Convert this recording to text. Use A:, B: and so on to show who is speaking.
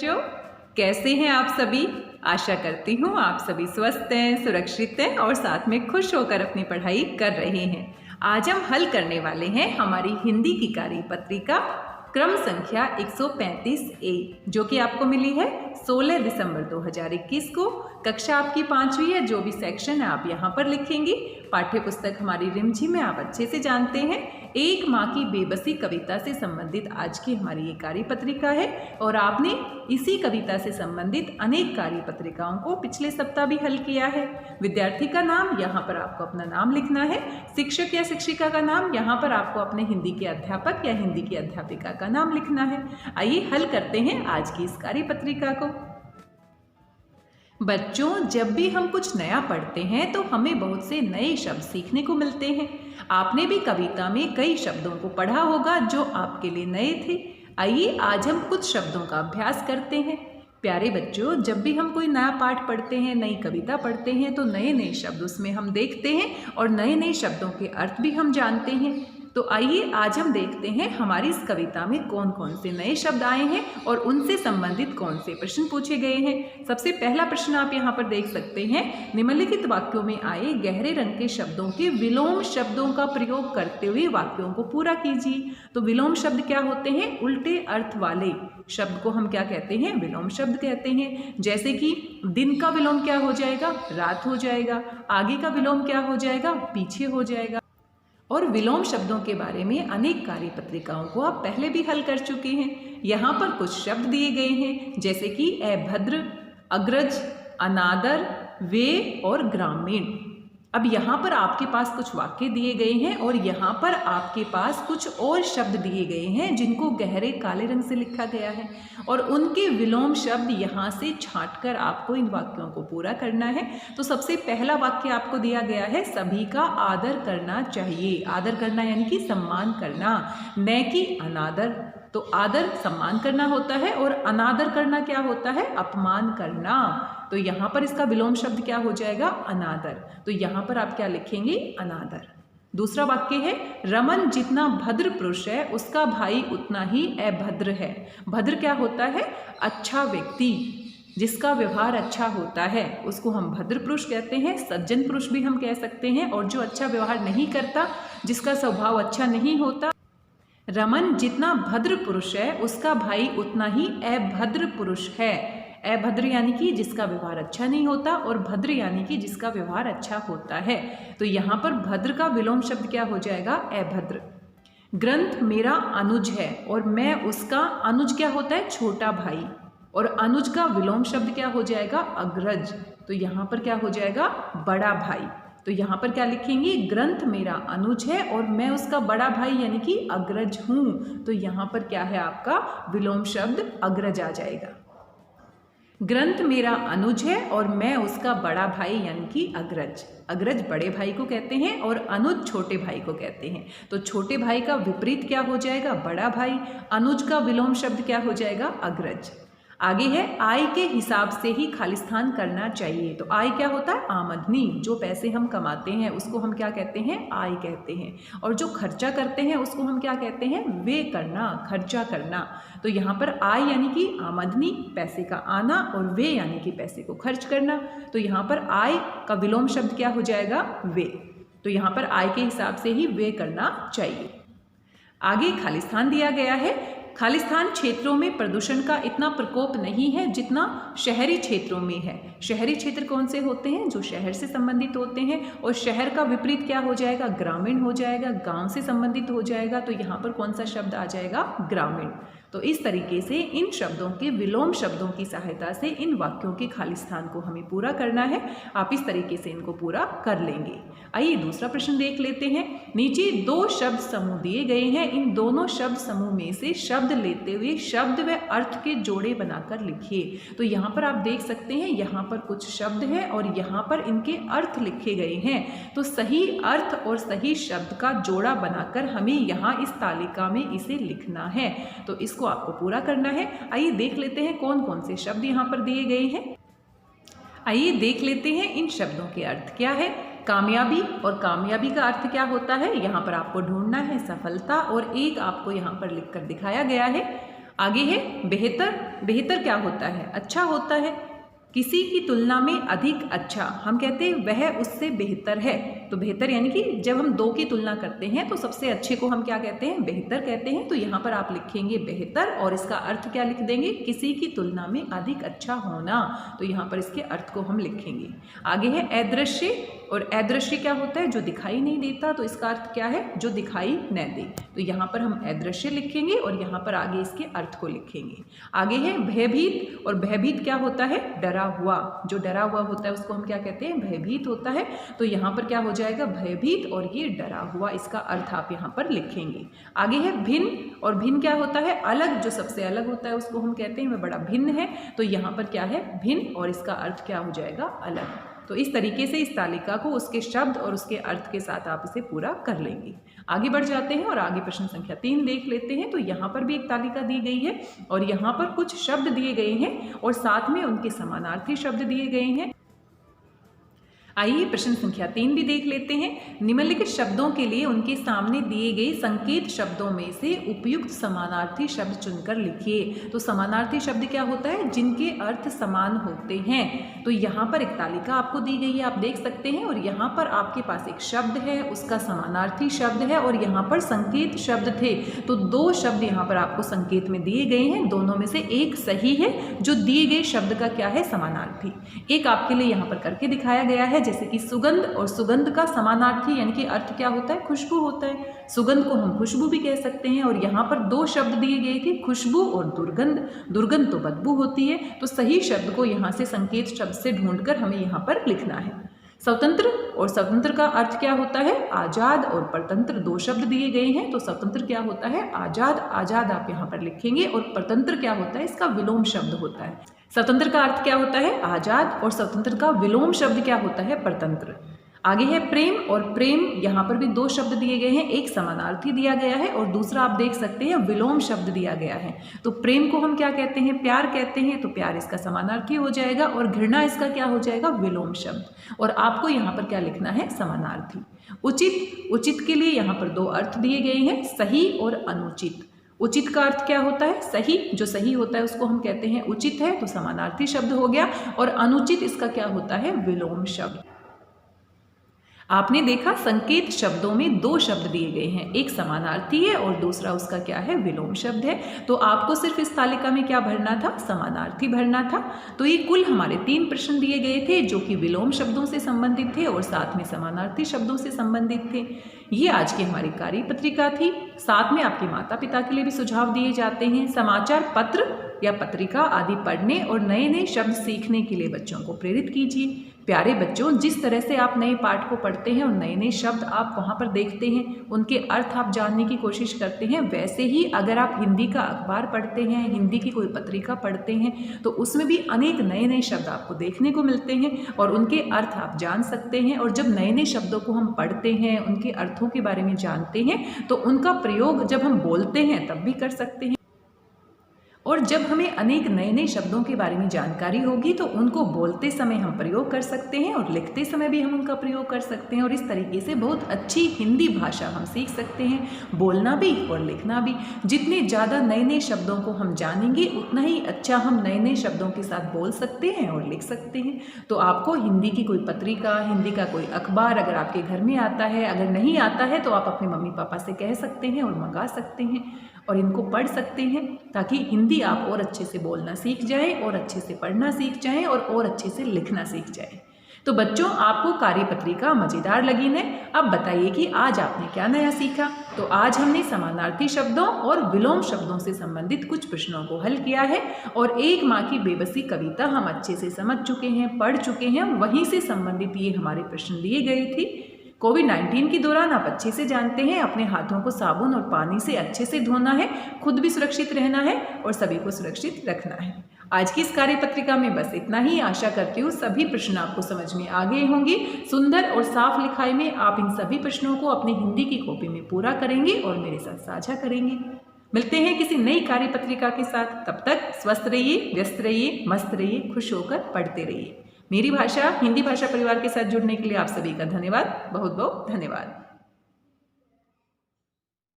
A: बच्चों, कैसे हैं आप सभी। आशा करती हूँ आप सभी स्वस्थ हैं, सुरक्षित हैं और साथ में खुश होकर अपनी पढ़ाई कर रहे हैं। आज हम हल करने वाले हैं हमारी हिंदी की कार्यपत्रिका क्रम संख्या 135A, जो कि आपको मिली है 16 दिसंबर 2021 को। कक्षा आपकी 5वीं है। जो भी सेक्शन है आप यहाँ पर लिखेंगे। पाठ्य पुस्तक हमारी रिमझिम में आप अच्छे से जानते हैं। एक माँ की बेबसी कविता से संबंधित आज की हमारी ये कार्यपत्रिका है और आपने इसी कविता से संबंधित अनेक कार्यपत्रिकाओं को पिछले सप्ताह भी हल किया है। विद्यार्थी का नाम, यहाँ पर आपको अपना नाम लिखना है। शिक्षक या शिक्षिका का नाम, यहाँ पर आपको अपने हिंदी के अध्यापक या हिंदी की अध्यापिका का नाम लिखना है। आइए हल करते हैं आज की इस कार्यपत्रिका को। बच्चों, जब भी हम कुछ नया पढ़ते हैं तो हमें बहुत से नए शब्द सीखने को मिलते हैं। आपने भी कविता में कई शब्दों को पढ़ा होगा जो आपके लिए नए थे। आइए आज हम कुछ शब्दों का अभ्यास करते हैं। प्यारे बच्चों, जब भी हम कोई नया पाठ पढ़ते हैं, नई कविता पढ़ते हैं तो नए नए शब्द उसमें हम देखते हैं और नए नए शब्दों के अर्थ भी हम जानते हैं। तो आइए आज हम देखते हैं हमारी इस कविता में कौन कौन से नए शब्द आए हैं और उनसे संबंधित कौन से प्रश्न पूछे गए हैं। सबसे पहला प्रश्न आप यहाँ पर देख सकते हैं। निम्नलिखित वाक्यों में आए गहरे रंग के शब्दों के विलोम शब्दों का प्रयोग करते हुए वाक्यों को पूरा कीजिए। तो विलोम शब्द क्या होते हैं? उल्टे अर्थ वाले शब्द को हम क्या कहते हैं? विलोम शब्द कहते हैं। जैसे कि दिन का विलोम क्या हो जाएगा? रात हो जाएगा। आगे का विलोम क्या हो जाएगा? पीछे हो जाएगा। और विलोम शब्दों के बारे में अनेक कार्यपत्रिकाओं को आप पहले भी हल कर चुके हैं। यहाँ पर कुछ शब्द दिए गए हैं, जैसे कि अभद्र, अग्रज, अनादर, वे और ग्रामीण। अब यहाँ पर आपके पास कुछ वाक्य दिए गए हैं और यहाँ पर आपके पास कुछ और शब्द दिए गए हैं जिनको गहरे काले रंग से लिखा गया है और उनके विलोम शब्द यहाँ से छांटकर आपको इन वाक्यों को पूरा करना है। तो सबसे पहला वाक्य आपको दिया गया है, सभी का आदर करना चाहिए। आदर करना यानी कि सम्मान करना, न कि अनादर। तो आदर सम्मान करना होता है और अनादर करना क्या होता है? अपमान करना। तो यहाँ पर इसका विलोम शब्द क्या हो जाएगा? अनादर। तो यहाँ पर आप क्या लिखेंगे? अनादर। दूसरा वाक्य है, रमन जितना भद्र पुरुष है उसका भाई उतना ही अभद्र है। भद्र क्या होता है? अच्छा व्यक्ति, जिसका व्यवहार अच्छा होता है उसको हम भद्र पुरुष कहते हैं। सज्जन पुरुष भी हम कह सकते हैं। और जो अच्छा व्यवहार नहीं करता, जिसका स्वभाव अच्छा नहीं होता, रमन जितना भद्र पुरुष है उसका भाई उतना ही अभद्र पुरुष है। अभद्र यानी कि जिसका व्यवहार अच्छा नहीं होता और भद्र यानी कि जिसका व्यवहार अच्छा होता है। तो यहाँ पर भद्र का विलोम शब्द क्या हो जाएगा? अभद्र। ग्रंथ मेरा अनुज है और मैं उसका, अनुज क्या होता है? छोटा भाई। और अनुज का विलोम शब्द क्या हो जाएगा? अग्रज। तो यहाँ पर क्या हो जाएगा? बड़ा भाई। तो यहाँ पर क्या लिखेंगे? ग्रंथ मेरा अनुज है और मैं उसका बड़ा भाई यानी कि अग्रज हूँ। तो यहाँ पर क्या है? आपका विलोम शब्द अग्रज आ जाएगा। ग्रंथ मेरा अनुज है और मैं उसका बड़ा भाई यानी कि अग्रज। अग्रज बड़े भाई को कहते हैं और अनुज छोटे भाई को कहते हैं। तो छोटे भाई का विपरीत क्या हो जाएगा? बड़ा भाई। अनुज का विलोम शब्द क्या हो जाएगा? अग्रज। आगे है, आय के हिसाब से ही खालिस्तान करना चाहिए। तो आय क्या होता है? आमदनी। जो पैसे हम कमाते हैं उसको हम क्या कहते हैं? आय कहते हैं। और जो खर्चा करते हैं उसको हम क्या कहते हैं? व्यय करना, खर्चा करना। तो यहाँ पर आय यानी कि आमदनी, पैसे का आना, और व्यय यानी कि पैसे को खर्च करना। तो यहाँ पर आय का विलोम शब्द क्या हो जाएगा? व्यय। तो यहाँ पर आय के हिसाब से ही व्यय करना चाहिए। आगे खालिस्तान दिया गया है। खालिस्तान क्षेत्रों में प्रदूषण का इतना प्रकोप नहीं है जितना शहरी क्षेत्रों में है। शहरी क्षेत्र कौन से होते हैं? जो शहर से संबंधित होते हैं। और शहर का विपरीत क्या हो जाएगा? ग्रामीण हो जाएगा। गांव से संबंधित हो जाएगा। तो यहाँ पर कौन सा शब्द आ जाएगा? ग्रामीण। तो इस तरीके से इन शब्दों के विलोम शब्दों की सहायता से इन वाक्यों के खालिस्तान को हमें पूरा करना है। आप इस तरीके से इनको पूरा कर लेंगे। आइए दूसरा प्रश्न देख लेते हैं। नीचे दो शब्द समूह दिए गए हैं। इन दोनों शब्द समूह में से शब्द लेते हुए शब्द व अर्थ के जोड़े बनाकर लिखिए। तो यहाँ पर आप देख सकते हैं, यहाँ पर कुछ शब्द हैं और यहाँ पर इनके अर्थ लिखे गए हैं। तो सही अर्थ और सही शब्द का जोड़ा बनाकर हमें यहाँ इस तालिका में इसे लिखना है। तो इसको आपको पूरा करना है। आइए देख लेते हैं कौन कौन से शब्द यहाँ पर दिए गए हैं। आइए देख लेते हैं इन शब्दों के अर्थ क्या है। कामयाबी, और कामयाबी का अर्थ क्या होता है? यहाँ पर आपको ढूंढना है सफलता, और एक आपको यहाँ पर लिखकर दिखाया गया है। आगे है बेहतर। बेहतर क्या होता है? अच्छा होता है। किसी की तुलना में अधिक अच्छा, हम कहते हैं वह उससे बेहतर है। तो बेहतर यानी कि जब हम दो की तुलना करते हैं तो सबसे अच्छे को हम क्या कहते हैं? बेहतर कहते हैं। तो यहाँ पर आप लिखेंगे बेहतर और इसका अर्थ क्या लिख देंगे? किसी की तुलना में अधिक अच्छा होना। तो यहाँ पर इसके अर्थ को हम लिखेंगे। आगे है अदृश्य। और अदृश्य क्या होता है? जो दिखाई नहीं देता। तो इसका अर्थ क्या है? जो दिखाई न दे। तो यहाँ पर हम अदृश्य लिखेंगे और यहाँ पर आगे इसके अर्थ को लिखेंगे। आगे है भयभीत। और भयभीत क्या होता है? डरा हुआ। जो डरा हुआ होता है उसको हम क्या कहते हैं? भयभीत होता है। तो यहाँ पर क्या हो जाएगा? भयभीत और ये डरा हुआ। इसका अर्थ आप यहाँ पर लिखेंगे। आगे है भिन्न। और भिन्न क्या होता है? अलग। जो सबसे अलग होता है उसको हम कहते हैं वह बड़ा भिन्न है। तो यहाँ पर क्या है? भिन्न और इसका अर्थ क्या हो जाएगा? अलग। तो इस तरीके से इस तालिका को उसके शब्द और उसके अर्थ के साथ आप इसे पूरा कर लेंगे। आगे बढ़ जाते हैं और आगे प्रश्न संख्या 3 देख लेते हैं। तो यहाँ पर भी एक तालिका दी गई है और यहाँ पर कुछ शब्द दिए गए हैं और साथ में उनके समानार्थी शब्द दिए गए हैं। आइए प्रश्न संख्या 3 भी देख लेते हैं। निम्नलिखित शब्दों के लिए उनके सामने दिए गए संकेत शब्दों में से उपयुक्त समानार्थी शब्द चुनकर लिखिए। तो समानार्थी शब्द क्या होता है? जिनके अर्थ समान होते हैं। तो यहाँ पर एक तालिका आपको दी गई है, आप देख सकते हैं। और यहाँ पर आपके पास एक शब्द है, उसका समानार्थी शब्द है और यहाँ पर संकेत शब्द थे। तो 2 शब्द यहाँ पर आपको संकेत में दिए गए हैं। दोनों में से एक सही है। जो दिए गए शब्द का क्या है? समानार्थी। एक आपके लिए यहाँ पर करके दिखाया गया है, जैसे कि सुगंध। और सुगंध का समानार्थी यानी कि अर्थ क्या होता है? खुशबू होता है। सुगंध को हम खुशबू भी कह सकते हैं। और यहाँ पर 2 शब्द दिए गए थे, खुशबू और दुर्गंध। दुर्गंध तो बदबू होती है। तो सही शब्द को यहाँ से संकेत शब्द से ढूंढकर हमें यहाँ पर लिखना है। स्वतंत्र। और स्वतंत्र का अर्थ क्या होता है? आजाद। और परतंत्र 2 शब्द दिए गए हैं। तो स्वतंत्र क्या होता है? आजाद। आजाद आप यहाँ पर लिखेंगे। और परतंत्र क्या होता है? इसका विलोम शब्द होता है। स्वतंत्र का अर्थ क्या होता है? आजाद। और स्वतंत्र का विलोम शब्द क्या होता है? परतंत्र। आगे है प्रेम। और प्रेम यहाँ पर भी 2 शब्द दिए गए हैं, एक समानार्थी दिया गया है और दूसरा आप देख सकते हैं विलोम शब्द दिया गया है। तो प्रेम को हम क्या कहते हैं? प्यार कहते हैं। तो प्यार इसका समानार्थी हो जाएगा और घृणा इसका क्या हो जाएगा? विलोम शब्द। और आपको यहाँ पर क्या लिखना है? समानार्थी। उचित। उचित के लिए यहाँ पर 2 अर्थ दिए गए हैं, सही और अनुचित। उचित का अर्थ क्या होता है? सही। जो सही होता है उसको हम कहते हैं उचित है। तो समानार्थी शब्द हो गया। और अनुचित इसका क्या होता है? विलोम शब्द। आपने देखा संकेत शब्दों में 2 शब्द दिए गए हैं, एक समानार्थी है और दूसरा उसका क्या है? विलोम शब्द है। तो आपको सिर्फ इस तालिका में क्या भरना था? समानार्थी भरना था। तो ये कुल हमारे 3 प्रश्न दिए गए थे जो कि विलोम शब्दों से संबंधित थे और साथ में समानार्थी शब्दों से संबंधित थे। ये आज की हमारी कार्य पत्रिका थी। साथ में आपके माता पिता के लिए भी सुझाव दिए जाते हैं। समाचार पत्र या पत्रिका आदि पढ़ने और नए नए शब्द सीखने के लिए बच्चों को प्रेरित कीजिए। प्यारे बच्चों, जिस तरह से आप नए पाठ को पढ़ते हैं और नए नए शब्द आप वहाँ पर देखते हैं, उनके अर्थ आप जानने की कोशिश करते हैं, वैसे ही अगर आप हिंदी का अखबार पढ़ते हैं, हिंदी की कोई पत्रिका पढ़ते हैं, तो उसमें भी अनेक नए नए शब्द आपको देखने को मिलते हैं और उनके अर्थ आप जान सकते हैं। और जब नए नए शब्दों को हम पढ़ते हैं, उनके अर्थों के बारे में जानते हैं, तो उनका प्रयोग जब हम बोलते हैं तब भी कर सकते हैं। और जब हमें अनेक नए नए शब्दों के बारे में जानकारी होगी तो उनको बोलते समय हम प्रयोग कर सकते हैं और लिखते समय भी हम उनका प्रयोग कर सकते हैं। और इस तरीके से बहुत अच्छी हिंदी भाषा हम सीख सकते हैं, बोलना भी और लिखना भी। जितने ज़्यादा नए नए शब्दों को हम जानेंगे उतना ही अच्छा हम नए नए शब्दों के साथ बोल सकते हैं और लिख सकते हैं। तो आपको हिंदी की कोई पत्रिका, हिंदी का कोई अखबार अगर आपके घर में आता है, अगर नहीं आता है तो आप अपने मम्मी पापा से कह सकते हैं और मंगा सकते हैं और इनको पढ़ सकते हैं, ताकि हिंदी आप और अच्छे से बोलना सीख जाएं और अच्छे से पढ़ना सीख जाएं और अच्छे से लिखना सीख जाएं। तो बच्चों, आपको कार्य पत्रिका मज़ेदार लगी न? अब बताइए कि आज आपने क्या नया सीखा। तो आज हमने समानार्थी शब्दों और विलोम शब्दों से संबंधित कुछ प्रश्नों को हल किया है और एक माँ की बेबसी कविता हम अच्छे से समझ चुके हैं, पढ़ चुके हैं। वहीं से संबंधित ये हमारे प्रश्न दिए गए थे। कोविड-19 के दौरान आप अच्छे से जानते हैं, अपने हाथों को साबुन और पानी से अच्छे से धोना है, खुद भी सुरक्षित रहना है और सभी को सुरक्षित रखना है। आज की इस कार्य पत्रिका में बस इतना ही। आशा करती हूँ सभी प्रश्न आपको समझ में आ गए होंगे। सुंदर और साफ लिखाई में आप इन सभी प्रश्नों को अपनी हिंदी की कॉपी में पूरा करेंगे और मेरे साथ साझा करेंगे। मिलते हैं किसी नई कार्य पत्रिका के साथ। तब तक स्वस्थ रहिए, व्यस्त रहिए, मस्त रहिए, खुश होकर पढ़ते रहिए। मेरी भाषा हिंदी भाषा परिवार के साथ जुड़ने के लिए आप सभी का धन्यवाद, बहुत बहुत धन्यवाद।